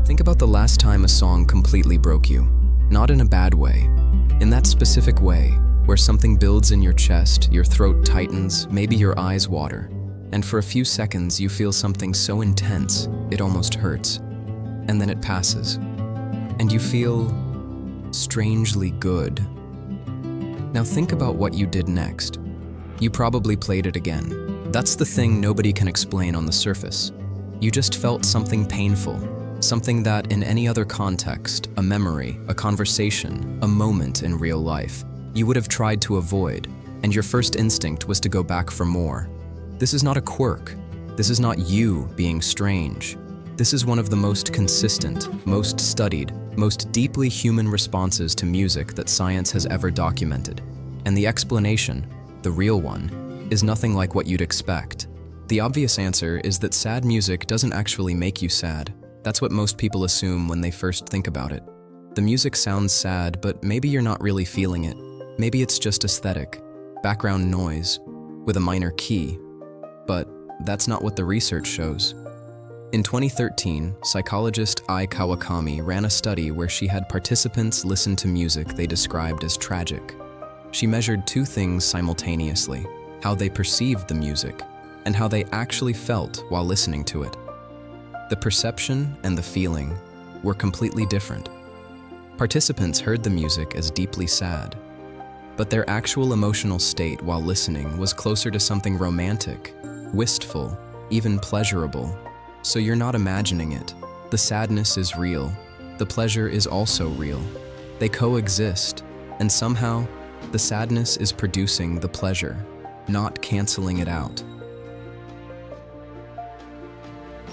Think about the last time a song completely broke you. Not in a bad way. In that specific way, where something builds in your chest, your throat tightens, maybe your eyes water, and for a few seconds you feel something so intense, it almost hurts. And then it passes. And you feel strangely good. Now think about what you did next. You probably played it again. That's the thing nobody can explain on the surface. You just felt something painful, something that in any other context, a memory, a conversation, a moment in real life, you would have tried to avoid, and your first instinct was to go back for more. This is not a quirk. This is not you being strange. This is one of the most consistent, most studied, most deeply human responses to music that science has ever documented. And the explanation, the real one, is nothing like what you'd expect. The obvious answer is that sad music doesn't actually make you sad. That's what most people assume when they first think about it. The music sounds sad, but maybe you're not really feeling it. Maybe it's just aesthetic, background noise, with a minor key. But that's not what the research shows. In 2013, psychologist Kawakami ran a study where she had participants listen to music they described as tragic. She measured two things simultaneously: how they perceived the music and how they actually felt while listening to it. The perception and the feeling were completely different. Participants heard the music as deeply sad, but their actual emotional state while listening was closer to something romantic, wistful, even pleasurable. So you're not imagining it. The sadness is real. The pleasure is also real. They coexist, and somehow, the sadness is producing the pleasure, not canceling it out.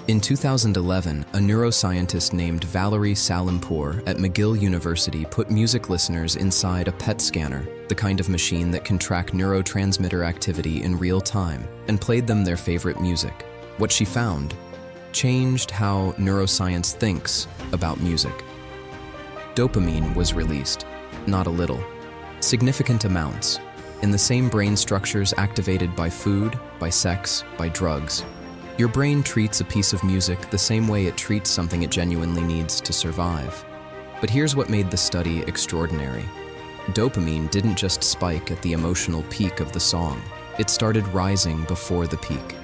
In 2011, a neuroscientist named Valerie Salimpour at McGill University put music listeners inside a PET scanner, the kind of machine that can track neurotransmitter activity in real time, and played them their favorite music. What she found changed how neuroscience thinks about music. Dopamine was released, not a little. Significant amounts, in the same brain structures activated by food, by sex, by drugs. Your brain treats a piece of music the same way it treats something it genuinely needs to survive. But here's what made the study extraordinary. Dopamine didn't just spike at the emotional peak of the song. It started rising before the peak.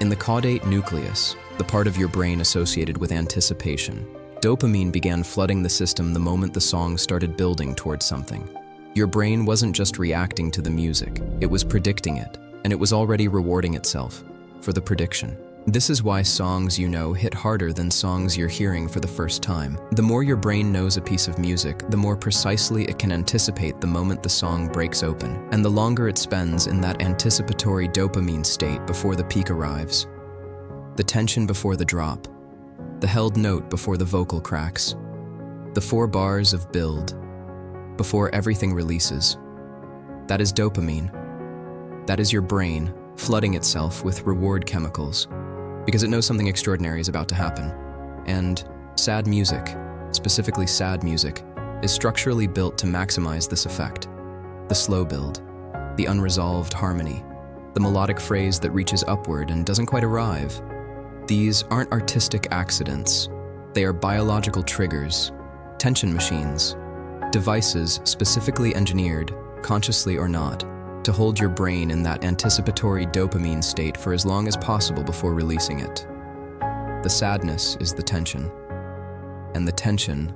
In the caudate nucleus, the part of your brain associated with anticipation, dopamine began flooding the system the moment the song started building towards something. Your brain wasn't just reacting to the music, it was predicting it, and it was already rewarding itself for the prediction. This is why songs you know hit harder than songs you're hearing for the first time. The more your brain knows a piece of music, the more precisely it can anticipate the moment the song breaks open, and the longer it spends in that anticipatory dopamine state before the peak arrives. The tension before the drop, the held note before the vocal cracks, the 4 bars of build, before everything releases. That is dopamine. That is your brain flooding itself with reward chemicals, because it knows something extraordinary is about to happen. And sad music, specifically sad music, is structurally built to maximize this effect. The slow build, the unresolved harmony, the melodic phrase that reaches upward and doesn't quite arrive. These aren't artistic accidents. They are biological triggers, tension machines, devices specifically engineered, consciously or not, to hold your brain in that anticipatory dopamine state for as long as possible before releasing it. The sadness is the tension, and the tension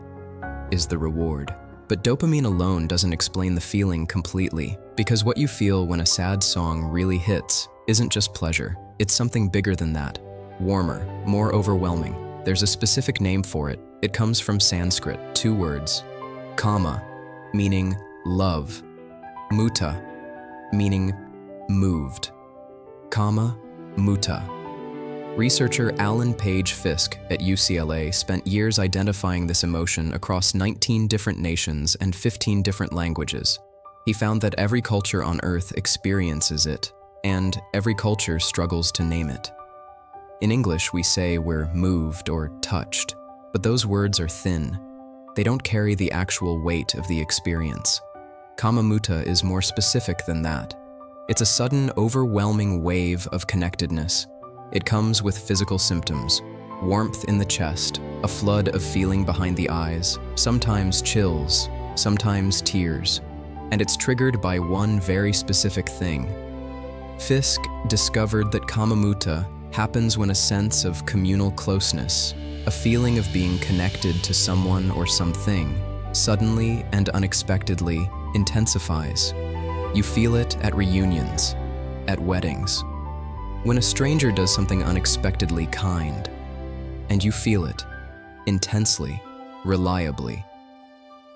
is the reward. But dopamine alone doesn't explain the feeling completely, because what you feel when a sad song really hits isn't just pleasure, it's something bigger than that, warmer, more overwhelming. There's a specific name for it. It comes from Sanskrit, 2 words, kama, meaning love, muta, meaning moved. Kama, muta. Researcher Alan Page Fisk at UCLA spent years identifying this emotion across 19 different nations and 15 different languages. He found that every culture on Earth experiences it, and every culture struggles to name it. In English, we say we're moved or touched, but those words are thin. They don't carry the actual weight of the experience. Kama Muta is more specific than that. It's a sudden, overwhelming wave of connectedness. It comes with physical symptoms: warmth in the chest, a flood of feeling behind the eyes, sometimes chills, sometimes tears, and it's triggered by one very specific thing. Fisk discovered that Muta happens when a sense of communal closeness, a feeling of being connected to someone or something, suddenly and unexpectedly intensifies. You feel it at reunions, at weddings, when a stranger does something unexpectedly kind, and you feel it intensely, reliably.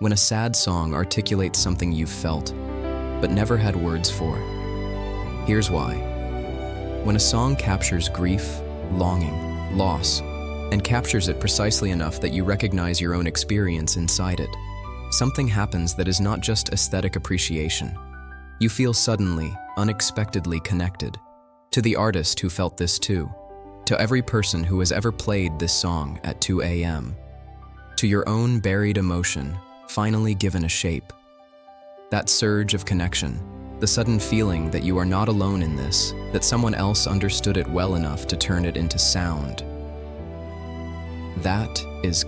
When a sad song articulates something you've felt, but never had words for. Here's why. When a song captures grief, longing, loss, and captures it precisely enough that you recognize your own experience inside it, something happens that is not just aesthetic appreciation. You feel suddenly, unexpectedly connected to the artist who felt this too, to every person who has ever played this song at 2 a.m., to your own buried emotion finally given a shape. That surge of connection, the sudden feeling that you are not alone in this, that someone else understood it well enough to turn it into sound. That is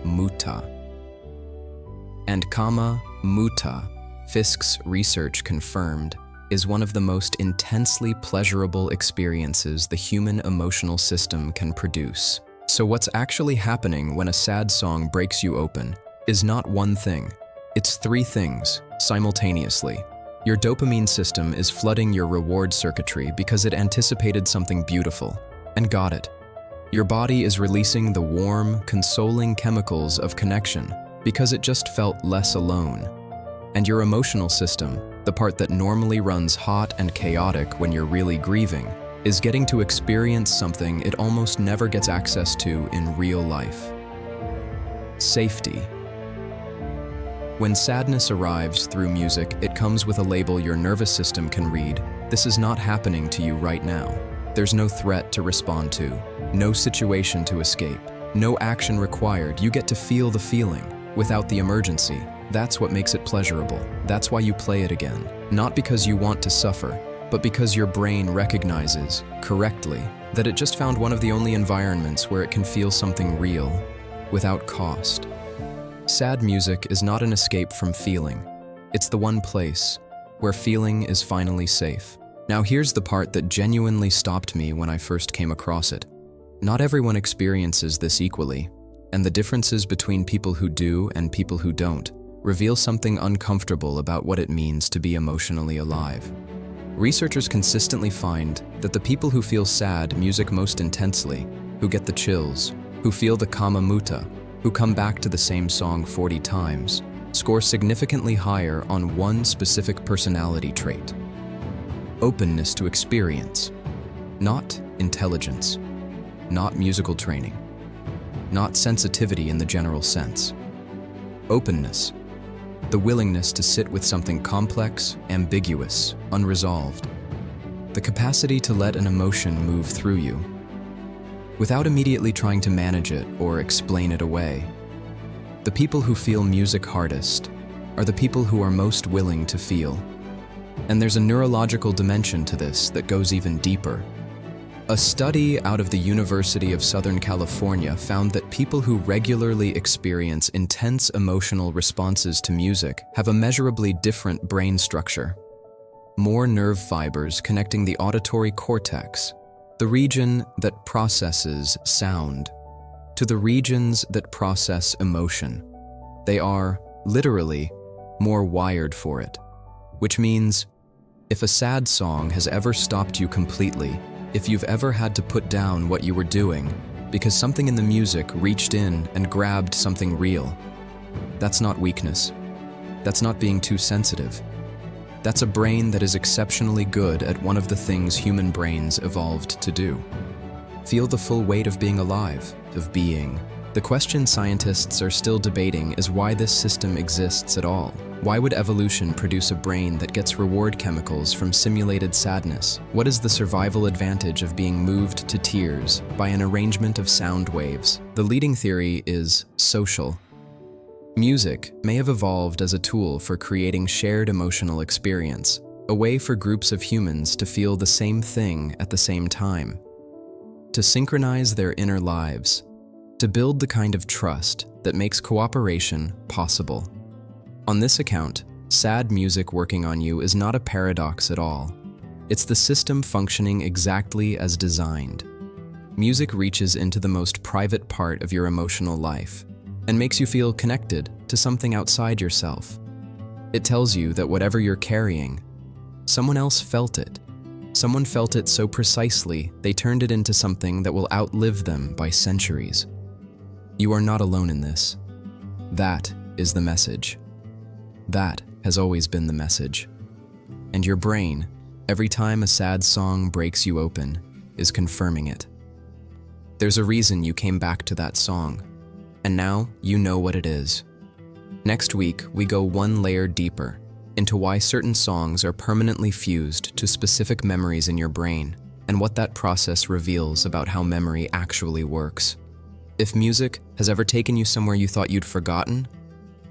Muta. And Muta, Fisk's research confirmed, is one of the most intensely pleasurable experiences the human emotional system can produce. So what's actually happening when a sad song breaks you open is not one thing, it's three things simultaneously. Your dopamine system is flooding your reward circuitry because it anticipated something beautiful and got it. Your body is releasing the warm, consoling chemicals of connection because it just felt less alone. And your emotional system, the part that normally runs hot and chaotic when you're really grieving, is getting to experience something it almost never gets access to in real life. Safety. When sadness arrives through music, it comes with a label your nervous system can read. This is not happening to you right now. There's no threat to respond to, no situation to escape, no action required. You get to feel the feeling without the emergency. That's what makes it pleasurable. That's why you play it again. Not because you want to suffer, but because your brain recognizes, correctly, that it just found one of the only environments where it can feel something real, without cost. Sad music is not an escape from feeling. It's the one place where feeling is finally safe. Now here's the part that genuinely stopped me when I first came across it. Not everyone experiences this equally, and the differences between people who do and people who don't reveal something uncomfortable about what it means to be emotionally alive. Researchers consistently find that the people who feel sad music most intensely, who get the chills, who feel the Muta, who come back to the same song 40 times, score significantly higher on one specific personality trait: openness to experience. Not intelligence, not musical training, not sensitivity in the general sense. Openness, the willingness to sit with something complex, ambiguous, unresolved. The capacity to let an emotion move through you, without immediately trying to manage it or explain it away. The people who feel music hardest are the people who are most willing to feel. And there's a neurological dimension to this that goes even deeper. A study out of the University of Southern California found that people who regularly experience intense emotional responses to music have a measurably different brain structure. More nerve fibers connecting the auditory cortex, the region that processes sound, to the regions that process emotion. They are, literally, more wired for it. Which means, if a sad song has ever stopped you completely, if you've ever had to put down what you were doing because something in the music reached in and grabbed something real, that's not weakness. That's not being too sensitive. That's a brain that is exceptionally good at one of the things human brains evolved to do. Feel the full weight of being alive, of being. The question scientists are still debating is why this system exists at all. Why would evolution produce a brain that gets reward chemicals from simulated sadness? What is the survival advantage of being moved to tears by an arrangement of sound waves? The leading theory is social. Music may have evolved as a tool for creating shared emotional experience, a way for groups of humans to feel the same thing at the same time. to synchronize their inner lives, to build the kind of trust that makes cooperation possible. On this account, sad music working on you is not a paradox at all. It's the system functioning exactly as designed. Music reaches into the most private part of your emotional life and makes you feel connected to something outside yourself. It tells you that whatever you're carrying, someone else felt it. Someone felt it so precisely, they turned it into something that will outlive them by centuries. You are not alone in this. That is the message. That has always been the message. And your brain, every time a sad song breaks you open, is confirming it. There's a reason you came back to that song, and now you know what it is. Next week, we go one layer deeper into why certain songs are permanently fused to specific memories in your brain and what that process reveals about how memory actually works. If music has ever taken you somewhere you thought you'd forgotten,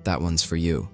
that one's for you.